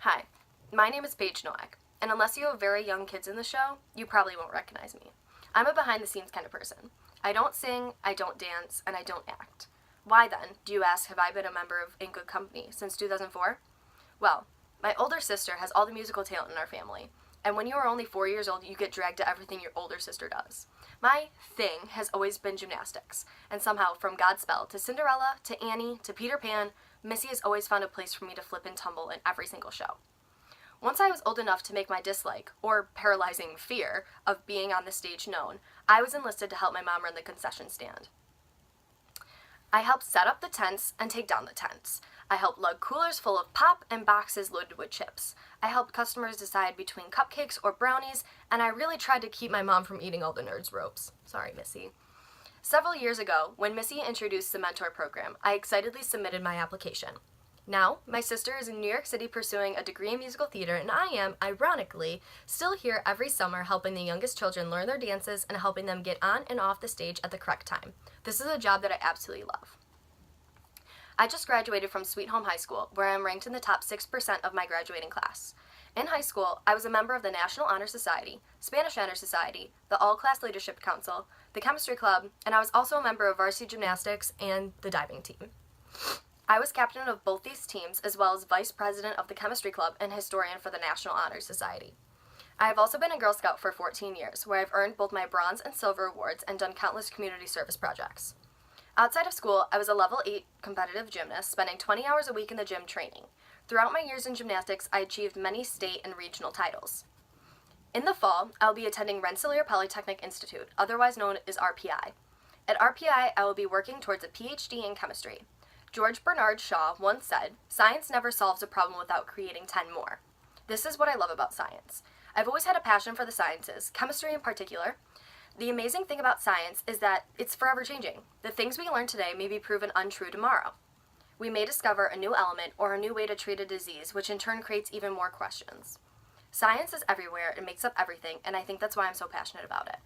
Hi, my name is Paige Nowak, and unless you have very young kids in the show, you probably won't recognize me. I'm a behind-the-scenes kind of person. I don't sing, I don't dance, and I don't act. Why then, do you ask, have I been a member of In Good Company since 2004? Well, my older sister has all the musical talent in our family, and when you are only 4 years old, you get dragged to everything your older sister does. My thing has always been gymnastics, and somehow from Godspell to Cinderella to Annie to Peter Pan, Missy has always found a place for me to flip and tumble in every single show. Once I was old enough to make my dislike, or paralyzing fear, of being on the stage known, I was enlisted to help my mom run the concession stand. I helped set up the tents and take down the tents. I helped lug coolers full of pop and boxes loaded with chips. I helped customers decide between cupcakes or brownies, and I really tried to keep my mom from eating all the nerds' ropes. Sorry, Missy. Several years ago, when Missy introduced the mentor program, I excitedly submitted my application. Now, my sister is in New York City pursuing a degree in musical theater, and I am, ironically, still here every summer helping the youngest children learn their dances and helping them get on and off the stage at the correct time. This is a job that I absolutely love. I just graduated from Sweet Home High School, where I am ranked in the top 6% of my graduating class. In high school, I was a member of the National Honor Society, Spanish Honor Society, the All-Class Leadership Council, the Chemistry Club, and I was also a member of varsity gymnastics and the diving team. I was captain of both these teams, as well as vice president of the Chemistry Club and historian for the National Honor Society. I have also been a Girl Scout for 14 years, where I've earned both my bronze and silver awards and done countless community service projects. Outside of school, I was a level 8 competitive gymnast, spending 20 hours a week in the gym training. Throughout my years in gymnastics, I achieved many state and regional titles. In the fall, I will be attending Rensselaer Polytechnic Institute, otherwise known as RPI. At RPI, I will be working towards a PhD in chemistry. George Bernard Shaw once said, "Science never solves a problem without creating 10 more." This is what I love about science. I've always had a passion for the sciences, chemistry in particular. The amazing thing about science is that it's forever changing. The things we learn today may be proven untrue tomorrow. We may discover a new element or a new way to treat a disease, which in turn creates even more questions. Science is everywhere, it makes up everything, and I think that's why I'm so passionate about it.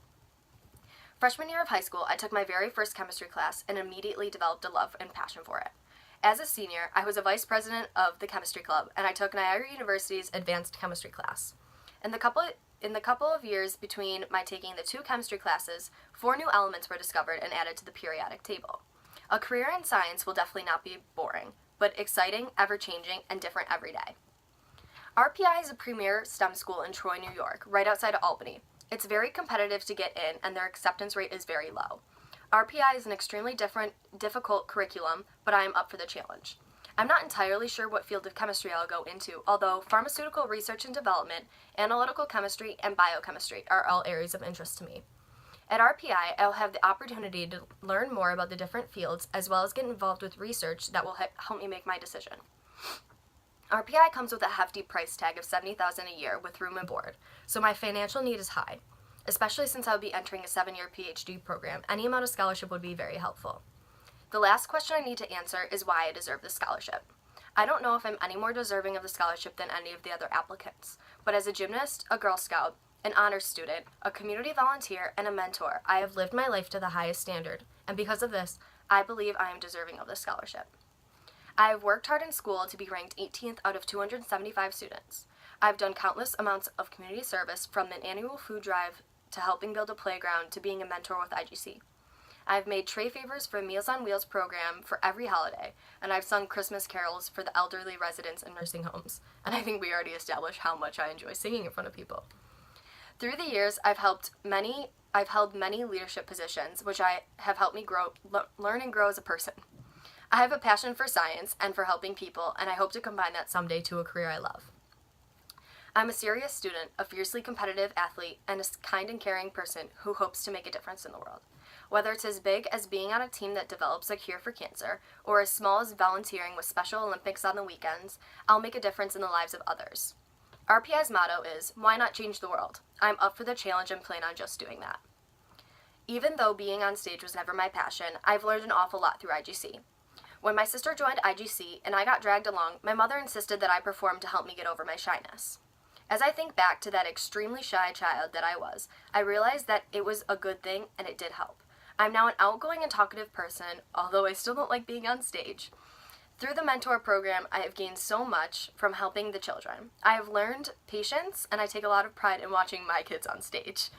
Freshman year of high school, I took my very first chemistry class and immediately developed a love and passion for it. As a senior, I was a vice president of the chemistry club, and I took Niagara University's advanced chemistry class. In the couple of years between my taking the 2 chemistry classes, 4 new elements were discovered and added to the periodic table. A career in science will definitely not be boring, but exciting, ever-changing, and different every day. RPI is a premier STEM school in Troy, New York, right outside of Albany. It's very competitive to get in, and their acceptance rate is very low. RPI is an extremely difficult curriculum, but I am up for the challenge. I'm not entirely sure what field of chemistry I'll go into, although pharmaceutical research and development, analytical chemistry, and biochemistry are all areas of interest to me. At RPI, I'll have the opportunity to learn more about the different fields, as well as get involved with research that will help me make my decision. RPI comes with a hefty price tag of $70,000 a year with room and board, so my financial need is high. Especially since I will be entering a 7-year PhD program, any amount of scholarship would be very helpful. The last question I need to answer is why I deserve this scholarship. I don't know if I'm any more deserving of the scholarship than any of the other applicants, but as a gymnast, a Girl Scout, an honors student, a community volunteer, and a mentor, I have lived my life to the highest standard, and because of this, I believe I am deserving of this scholarship. I have worked hard in school to be ranked 18th out of 275 students. I've done countless amounts of community service, from the annual food drive to helping build a playground to being a mentor with IGC. I've made tray favors for Meals on Wheels program for every holiday, and I've sung Christmas carols for the elderly residents in nursing homes, and I think we already established how much I enjoy singing in front of people. Through the years, I've held many leadership positions, which have helped me learn and grow as a person. I have a passion for science and for helping people, and I hope to combine that someday to a career I love. I'm a serious student, a fiercely competitive athlete, and a kind and caring person who hopes to make a difference in the world. Whether it's as big as being on a team that develops a cure for cancer, or as small as volunteering with Special Olympics on the weekends, I'll make a difference in the lives of others. RPI's motto is, "Why not change the world?" I'm up for the challenge and plan on just doing that. Even though being on stage was never my passion, I've learned an awful lot through IGC. When my sister joined IGC and I got dragged along, my mother insisted that I perform to help me get over my shyness. As I think back to that extremely shy child that I was, I realized that it was a good thing and it did help. I'm now an outgoing and talkative person, although I still don't like being on stage. Through the mentor program, I have gained so much from helping the children. I have learned patience, and I take a lot of pride in watching my kids on stage.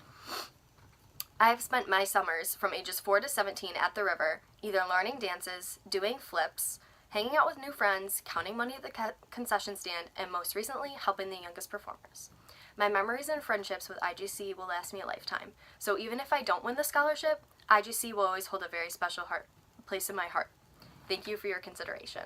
I have spent my summers from ages 4 to 17 at the river, either learning dances, doing flips, hanging out with new friends, counting money at the concession stand, and most recently, helping the youngest performers. My memories and friendships with IGC will last me a lifetime, so even if I don't win the scholarship, IGC will always hold a very special place in my heart. Thank you for your consideration.